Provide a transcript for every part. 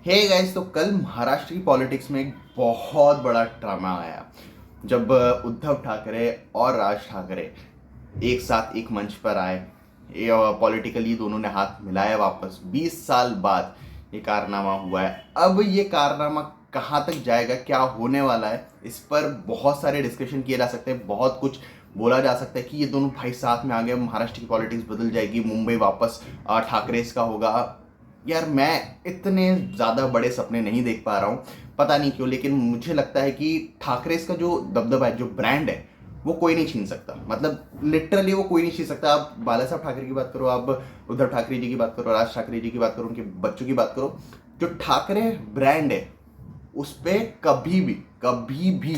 Hey guys, तो कल महाराष्ट्र की पॉलिटिक्स में एक बहुत बड़ा ड्रामा आया जब उद्धव ठाकरे और राज ठाकरे एक साथ एक मंच पर आए। पॉलिटिकली दोनों ने हाथ मिलाया। वापस 20 साल बाद ये कारनामा हुआ है। अब ये कारनामा कहाँ तक जाएगा, क्या होने वाला है, इस पर बहुत सारे डिस्कशन किए जा सकते हैं। बहुत कुछ बोला जा सकता है कि ये दोनों भाई साथ में आ गए, महाराष्ट्र की पॉलिटिक्स बदल जाएगी, मुंबई वापस ठाकरेस का होगा। यार मैं इतने ज़्यादा बड़े सपने नहीं देख पा रहा हूँ, पता नहीं क्यों, लेकिन मुझे लगता है कि ठाकरेस का जो दबदबा है, जो ब्रांड है, वो कोई नहीं छीन सकता। मतलब लिटरली वो कोई नहीं छीन सकता। आप बाला साहब ठाकरे की बात करो, आप उद्धव ठाकरे जी की बात करो, राज ठाकरे जी की बात करो, उनके बच्चों की बात करो, जो ठाकरे ब्रांड है उस पर कभी भी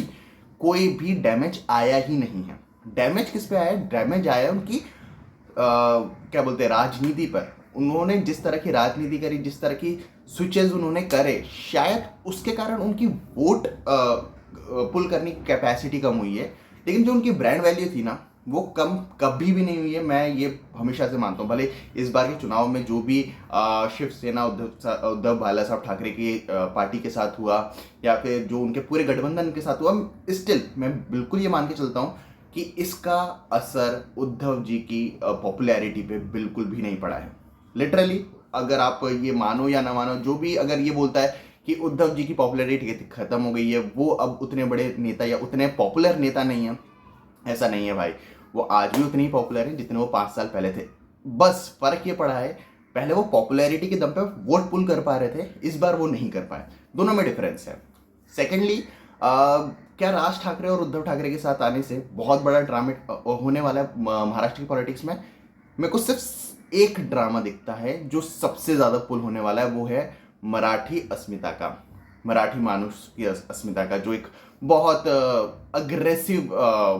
कोई भी डैमेज आया ही नहीं है। डैमेज किस पे आया है? डैमेज आया है उनकी क्या बोलते हैं, राजनीति पर। उन्होंने जिस तरह की राजनीति करी, जिस तरह की स्विचेस उन्होंने करे, शायद उसके कारण उनकी वोट पुल करने की कैपेसिटी कम हुई है, लेकिन जो उनकी ब्रांड वैल्यू थी ना, वो कम कभी भी नहीं हुई है। मैं ये हमेशा से मानता हूँ। भले इस बार के चुनाव में जो भी शिवसेना उद्धव बाला साहब ठाकरे की पार्टी के साथ हुआ, या फिर जो उनके पूरे गठबंधन के साथ हुआ, स्टिल मैं बिल्कुल ये मान के चलता हूँ कि इसका असर उद्धव जी की पॉपुलैरिटी पे बिल्कुल भी नहीं पड़ा है। लिटरली, अगर आप ये मानो या ना मानो, जो भी अगर ये बोलता है कि उद्धव जी की पॉपुलैरिटी खत्म हो गई है, वो अब उतने बड़े नेता या उतने पॉपुलर नेता नहीं है, ऐसा नहीं है भाई। वो आज भी उतने ही पॉपुलर है जितने वो 5 साल पहले थे। बस फर्क ये पड़ा है, पहले वो पॉपुलैरिटी के दम पे वोट पुल कर पा रहे थे, इस बार वो नहीं कर पाए। दोनों में डिफरेंस है। सेकेंडली, क्या राज ठाकरे और उद्धव ठाकरे के साथ आने से बहुत बड़ा ड्रामा होने वाला है महाराष्ट्र की पॉलिटिक्स में? मेरे को सिर्फ एक ड्रामा दिखता है जो सबसे ज़्यादा पुल होने वाला है, वो है मराठी अस्मिता का, मराठी मानुष की अस्मिता का, जो एक बहुत अग्रेसिव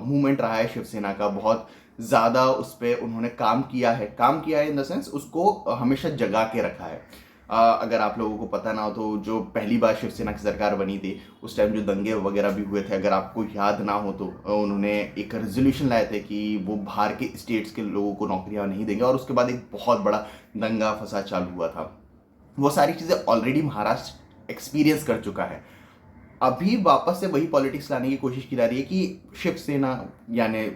मूवमेंट रहा है शिवसेना का। बहुत ज़्यादा उस पर उन्होंने काम किया है इन द सेंस उसको हमेशा जगा के रखा है। अगर आप लोगों को पता ना हो तो जो पहली बार शिवसेना की सरकार बनी थी, उस टाइम जो दंगे वगैरह भी हुए थे, अगर आपको याद ना हो तो उन्होंने एक रेजोल्यूशन लाए थे कि वो बाहर के स्टेट्स के लोगों को नौकरियां नहीं देंगे, और उसके बाद एक बहुत बड़ा दंगा फसाद चालू हुआ था। वो सारी चीज़ें ऑलरेडी महाराष्ट्र एक्सपीरियंस कर चुका है। अभी वापस से वही पॉलिटिक्स लाने की कोशिश की जा रही है कि शिवसेना, यानी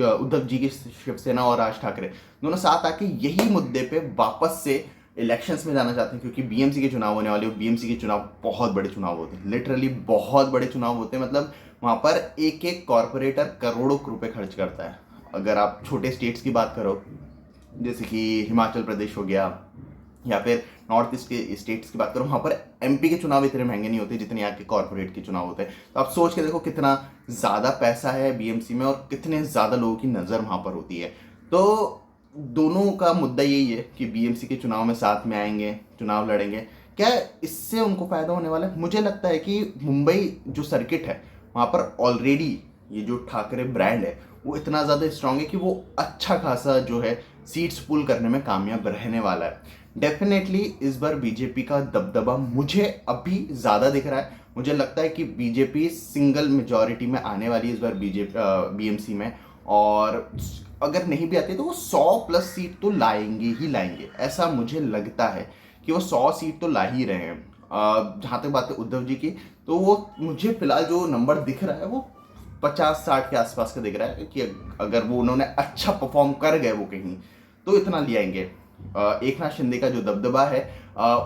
उद्धव जी की शिवसेना और राज ठाकरे दोनों साथ आके यही मुद्दे पे वापस से इलेक्शंस में जाना चाहते हैं, क्योंकि बीएमसी के चुनाव होने वाले हैं। बीएमसी के चुनाव बहुत बड़े चुनाव होते हैं, लिटरली बहुत बड़े चुनाव होते हैं। मतलब वहाँ पर एक एक कॉरपोरेटर करोड़ों रुपए खर्च करता है। अगर आप छोटे स्टेट्स की बात करो, जैसे कि हिमाचल प्रदेश हो गया, या फिर नॉर्थ ईस्ट के स्टेट्स की बात करो, वहाँ पर एमपी के चुनाव इतने महंगे नहीं होते जितने यहाँ के कॉर्पोरेट के चुनाव होते हैं। तो आप सोच के देखो कितना ज़्यादा पैसा है बीएमसी में और कितने ज़्यादा लोगों की नज़र वहाँ पर होती है। तो दोनों का मुद्दा यही है कि बीएमसी के चुनाव में साथ में आएंगे, चुनाव लड़ेंगे। क्या इससे उनको फ़ायदा होने वाला है? मुझे लगता है कि मुंबई जो सर्किट है, वहाँ पर ऑलरेडी ये जो ठाकरे ब्रांड है वो इतना ज़्यादा स्ट्रांग है कि वो अच्छा खासा जो है सीट्स पुल करने में कामयाब रहने वाला है। डेफिनेटली इस बार बीजेपी का दबदबा मुझे अभी ज़्यादा दिख रहा है। मुझे लगता है कि बीजेपी सिंगल मेजॉरिटी में आने वाली है इस बार बीएमसी में, और अगर नहीं भी आती तो वो 100+ सीट तो लाएंगे ही लाएंगे। ऐसा मुझे लगता है कि वो 100 सीट तो ला ही रहे हैं। जहाँ तक बात है उद्धव जी की, तो वो मुझे फिलहाल जो नंबर दिख रहा है वो 50-60 के आसपास का दिख रहा है कि अगर वो उन्होंने अच्छा परफॉर्म कर गए वो कहीं, तो इतना ले आएंगे। एक नाथ शिंदे का जो दबदबा है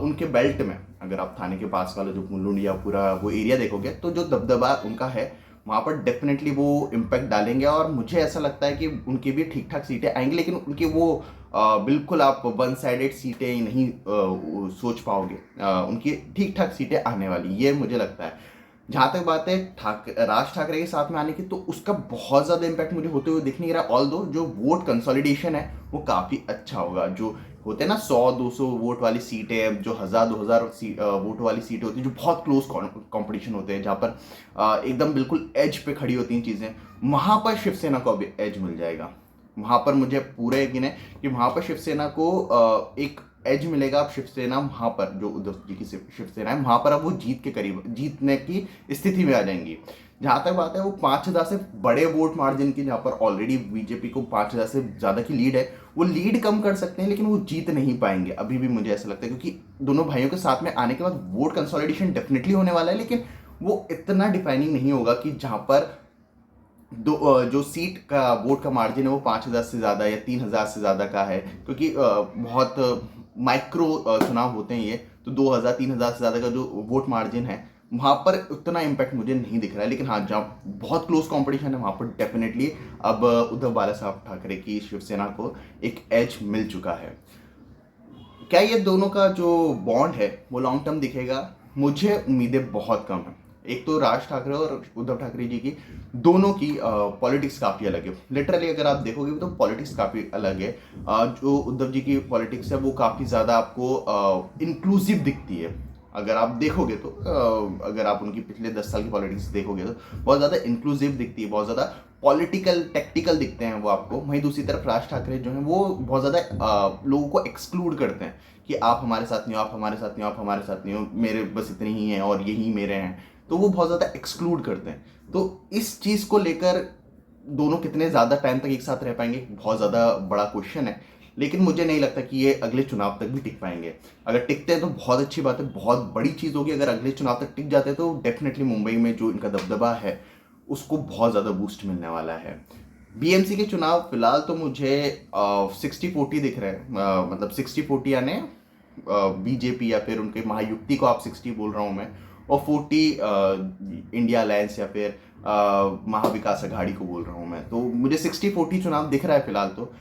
उनके बेल्ट में, अगर आप थाने के पास वाला जो मुलुंड या पूरा वो एरिया देखोगे, तो जो दबदबा उनका है वहाँ पर डेफिनेटली वो इम्पैक्ट डालेंगे। और मुझे ऐसा लगता है कि उनकी भी ठीक ठाक सीटें आएंगी, लेकिन उनकी वो बिल्कुल आप वन साइडेड सीटें नहीं सोच पाओगे। उनकी ठीक ठाक सीटें आने वाली, ये मुझे लगता है। जहाँ तक बात है राज ठाकरे के साथ में आने की, तो उसका बहुत ज़्यादा इम्पैक्ट मुझे होते हुए दिख नहीं रहा। ऑल दो जो वोट कंसोलिडेशन है वो काफ़ी अच्छा होगा। जो होते हैं ना 100-200 वोट वाली सीटें, जो 1000-2000 वोट वाली सीटें होती हैं, जो बहुत क्लोज कंपटीशन होते हैं, जहाँ पर एकदम बिल्कुल एज पे खड़ी होती हैं चीज़ें, वहाँ पर शिवसेना को अभी एज मिल जाएगा। वहाँ पर मुझे पूरा यकीन है कि वहाँ पर शिवसेना को एक एज मिलेगा अब शिवसेना वहां पर, जो उद्धव जी की शिवसेना है वहां पर अब वो जीत के करीब, जीतने की स्थिति में आ जाएंगी। जहां तक बात है वो 5,000 से बड़े वोट मार्जिन की, जहां पर ऑलरेडी बीजेपी को 5,000 से ज्यादा की लीड है, वो लीड कम कर सकते हैं लेकिन वो जीत नहीं पाएंगे अभी भी, मुझे ऐसा लगता है। क्योंकि दोनों भाइयों के साथ में आने के बाद वोट कंसोलिडेशन डेफिनेटली होने वाला है, लेकिन वो इतना डिफाइनिंग नहीं होगा कि जहां पर जो सीट का वोट का मार्जिन है वो 5,000 से ज़्यादा या 3,000 से ज़्यादा का है। क्योंकि बहुत माइक्रो चुनाव होते हैं ये, तो 2,000 3,000 से ज़्यादा का जो वोट मार्जिन है वहाँ पर उतना इम्पैक्ट मुझे नहीं दिख रहा है। लेकिन हाँ, जहाँ बहुत क्लोज कंपटीशन है वहाँ पर डेफिनेटली अब उद्धव बाला साहब ठाकरे की शिवसेना को एक एज मिल चुका है। क्या ये दोनों का जो बॉन्ड है वो लॉन्ग टर्म दिखेगा? मुझे उम्मीदें बहुत कम है। एक तो राज ठाकरे और उद्धव ठाकरे जी की दोनों की पॉलिटिक्स काफ़ी अलग है। लिटरली अगर आप देखोगे तो पॉलिटिक्स काफ़ी अलग है। जो उद्धव जी की पॉलिटिक्स है वो काफ़ी ज़्यादा आपको इंक्लूसिव दिखती है। अगर आप देखोगे तो अगर आप उनकी पिछले 10 साल की पॉलिटिक्स देखोगे तो बहुत ज़्यादा इंक्लूसिव दिखती है, बहुत ज़्यादा पॉलिटिकल टैक्टिकल दिखते हैं वो आपको। वहीं दूसरी तरफ राज ठाकरे जो हैं वो बहुत ज़्यादा लोगों को एक्सक्लूड करते हैं कि आप हमारे साथ नहीं हो, आप हमारे साथ नहीं हो, आप हमारे साथ नहीं हो, मेरे बस इतने ही हैं और यही मेरे हैं। तो वो बहुत ज़्यादा एक्सक्लूड करते हैं। तो इस चीज़ को लेकर दोनों कितने ज़्यादा टाइम तक एक साथ रह पाएंगे, बहुत ज़्यादा बड़ा क्वेश्चन है। लेकिन मुझे नहीं लगता कि ये अगले चुनाव तक भी टिक पाएंगे। अगर टिकते हैं तो बहुत अच्छी बात है, बहुत बड़ी चीज़ होगी। अगर अगले चुनाव तक टिक जाते हैं तो डेफिनेटली मुंबई में जो इनका दबदबा है उसको बहुत ज़्यादा बूस्ट मिलने वाला है। बीएमसी के चुनाव फिलहाल तो मुझे 60-40 दिख रहे हैं। मतलब 60-40 यानी बीजेपी या फिर उनके महायुक्ति को आप 60 बोल रहा हूँ मैं, और 40 इंडिया अलायंस या फिर महाविकास अघाड़ी को बोल रहा हूँ मैं। तो मुझे 60-40 चुनाव दिख रहा है फिलहाल तो।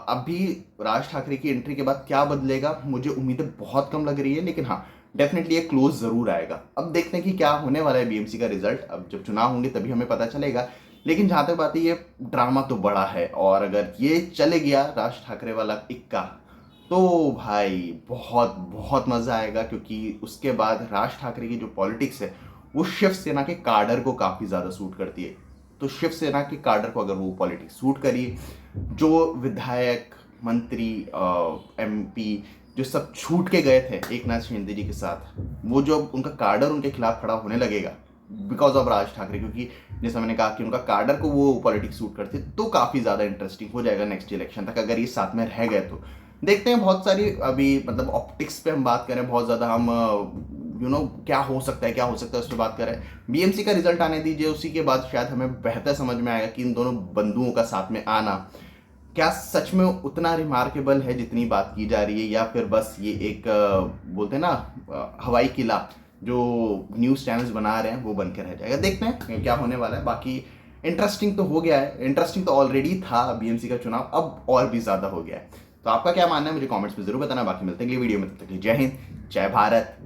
अभी राज ठाकरे की एंट्री के बाद क्या बदलेगा, मुझे उम्मीदें बहुत कम लग रही है। लेकिन हाँ, डेफिनेटली ये क्लोज जरूर आएगा। अब देखते हैं कि क्या होने वाला है बीएमसी का रिजल्ट। अब जब चुनाव होंगे तभी हमें पता चलेगा। लेकिन जहां तक बात है, ये ड्रामा तो बड़ा है, और अगर ये चले गया राज ठाकरे वाला इक्का, तो भाई बहुत बहुत मजा आएगा। क्योंकि उसके बाद राज ठाकरे की जो पॉलिटिक्स है वो शिवसेना के काडर को काफी ज्यादा सूट करती है। तो शिवसेना के काडर को अगर वो पॉलिटिक्स सूट करी, जो विधायक मंत्री एमपी जो सब छूट के गए थे एक नाथ शिंदे जी के साथ, वो जो उनका काडर उनके खिलाफ खड़ा होने लगेगा बिकॉज ऑफ राज ठाकरे, क्योंकि जैसा मैंने कहा कि उनका काडर को वो पॉलिटिक्स सूट करते, तो काफ़ी ज़्यादा इंटरेस्टिंग हो जाएगा नेक्स्ट इलेक्शन तक अगर ये साथ में रह गए तो। देखते हैं। बहुत सारी अभी मतलब ऑप्टिक्स पे हम बात करें, बहुत ज़्यादा हम क्या हो सकता है, क्या हो सकता है, उस पर बात करें। बीएमसी का रिजल्ट आने दीजिए, उसी के बाद शायद हमें बेहतर समझ में आएगा कि इन दोनों बंधुओं का साथ में आना क्या सच में उतना रिमार्केबल है जितनी बात की जा रही है, या फिर बस ये एक बोलते हैं ना हवाई किला जो न्यूज़ चैनल्स बना रहे हैं वो बन के रह जाएगा। देखते हैं क्या होने वाला है। बाकी इंटरेस्टिंग तो हो गया है, इंटरेस्टिंग तो ऑलरेडी था बीएमसी का चुनाव, अब और भी ज़्यादा हो गया है। तो आपका क्या मानना है मुझे कमेंट्स में जरूर बताना। बाकी मिलते हैं अगली वीडियो में, तब तक के लिए जय हिंद, जय भारत,